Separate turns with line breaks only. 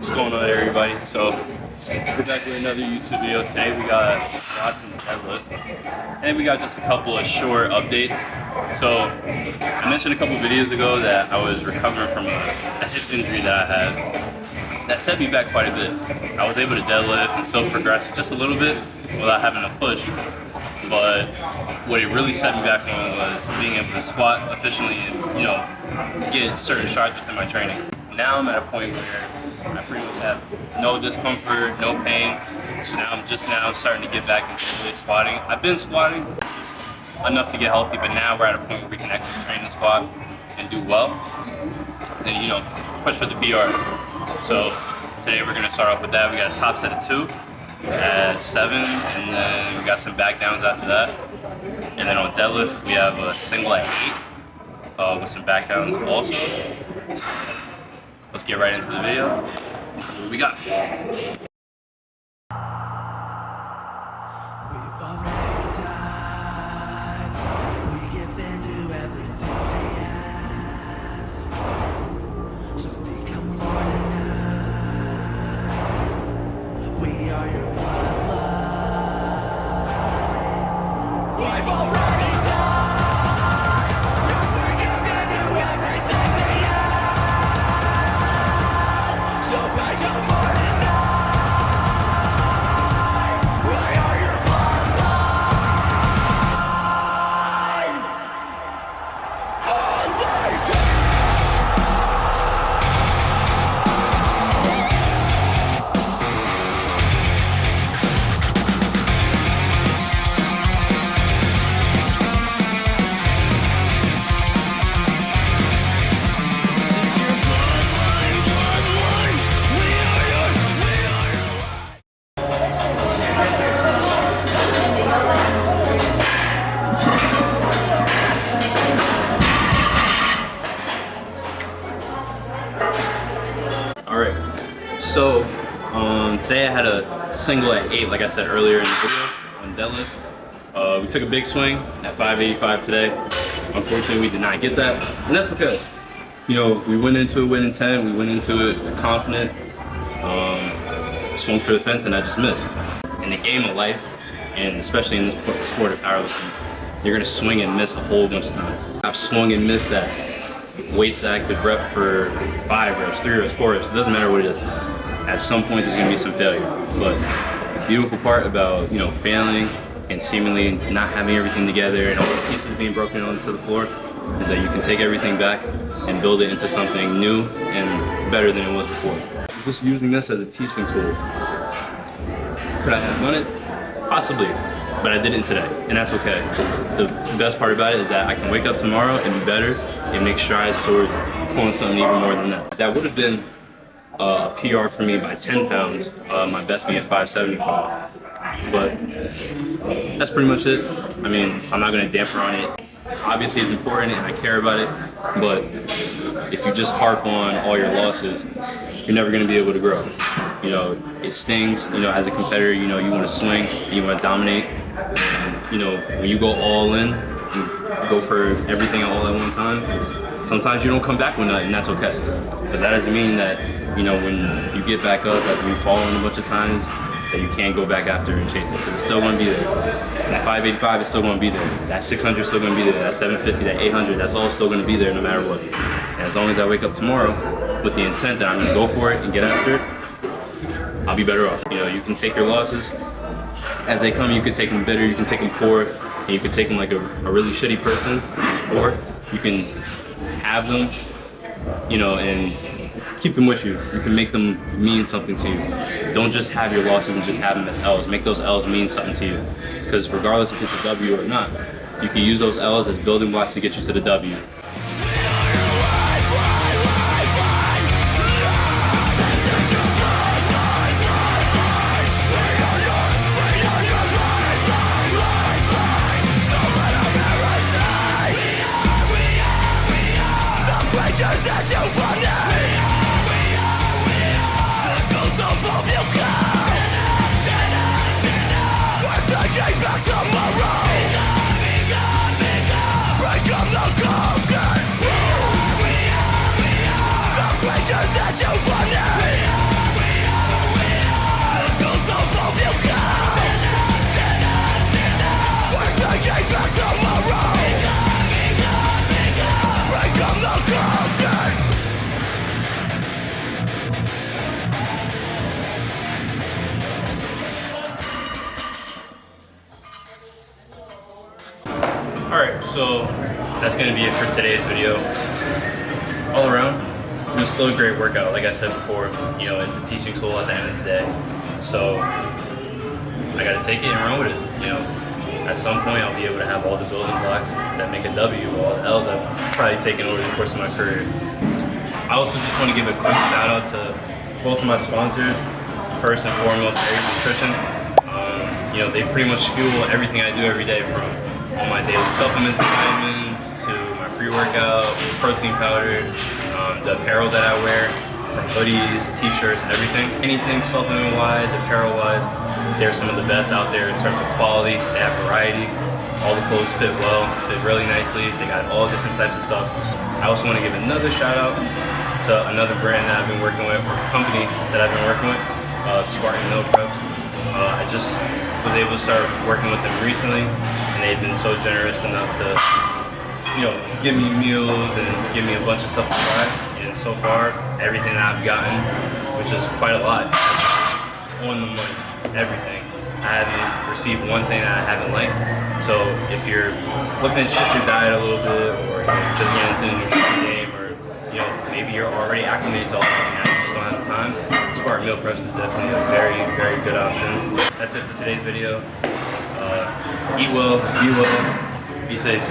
What's going on, everybody? So we're back with another YouTube video. Today we got squats and deadlift, and we got just a couple of short updates. So I mentioned a couple videos ago that I was recovering from a hip injury that I had that set me back quite a bit. I was able to deadlift and still progress just a little bit without having to push, but what it really set me back on was being able to squat efficiently and get certain strides within my training. Now I'm at a point where I pretty much have no discomfort, no pain, so now I'm just now starting to get back into really squatting. I've been squatting enough to get healthy, but now we're at a point where we can actually train and squat and do well, and push for the PRs. So today we're going to start off with that. We got a top set of 2 at 7, and then we got some back downs after that. And then on deadlift, we have a single at 8 with some back downs also. Let's get right into the video. Let's see what we got. Alright, so today I had a single at 8, like I said earlier in the video, on deadlift. We took a big swing at 585 today. Unfortunately, we did not get that, and that's okay. We went into it winning 10, we went into it confident, swung for the fence, and I just missed. In the game of life, and especially in this sport of powerlifting, you're gonna swing and miss a whole bunch of times. I've swung and missed that weights that I could rep for 5 reps, 3 reps, 4 reps, it doesn't matter what it is. At some point there's gonna be some failure. But the beautiful part about, failing and seemingly not having everything together and all the pieces being broken onto the floor is that you can take everything back and build it into something new and better than it was before. Just using this as a teaching tool. Could I have done it? Possibly. But I didn't today, and that's okay. The best part about it is that I can wake up tomorrow and be better and make strides towards pulling something even more than that. That would have been a PR for me by 10 pounds, my best being 575. But that's pretty much it. I mean, I'm not gonna damper on it. Obviously it's important and I care about it, but if you just harp on all your losses, you're never gonna be able to grow. It stings, as a competitor, you wanna swing, you wanna dominate. And, when you go all in and go for everything all at one time, sometimes you don't come back with nothing, and that's okay. But that doesn't mean that, when you get back up after you've fallen a bunch of times, that you can't go back after and chase it, because it's still gonna be there. And that 585 is still gonna be there. That 600 is still gonna be there. That 750, that 800, that's all still gonna be there no matter what. And as long as I wake up tomorrow with the intent that I'm gonna go for it and get after it, I'll be better off. You can take your losses as they come. You can take them bitter, you can take them poor, and you can take them like a really shitty person, or you can have them, and keep them with you. You can make them mean something to you. Don't just have your losses and just have them as L's. Make those L's mean something to you, because regardless if it's a W or not, you can use those L's as building blocks to get you to the W. Back tomorrow. Break up the So that's gonna be it for today's video. All around, it was still a great workout. Like I said before, you know, it's a teaching tool at the end of the day. So I gotta take it and run with it. You know, at some point I'll be able to have all the building blocks that make a W, all the L's I've probably taken over the course of my career. I also just want to give a quick shout out to both of my sponsors. First and foremost, Aries Nutrition. You know, they pretty much fuel everything I do every day, from all my daily supplements and vitamins to my pre-workout, protein powder, the apparel that I wear, from hoodies, t-shirts, everything. Anything supplement-wise, apparel-wise, they're some of the best out there in terms of quality. They have variety. All the clothes fit well, fit really nicely. They got all different types of stuff. I also want to give another shout out to another brand that I've been working with, or company that I've been working with, Spartan Meal Preps. I just was able to start working with them recently, and they've been so generous enough to, you know, give me meals and give me a bunch of stuff to try. And so far, everything that I've gotten, which is quite a lot, on the money, everything. I haven't received one thing that I haven't liked. So if you're looking to shift your diet a little bit, or you're just getting into the nutrition game, or you know, maybe you're already acclimated to all that and you just don't have the time, Spartan Meal Preps is definitely a very, very good option. That's it for today's video. Eat well, be well, be safe.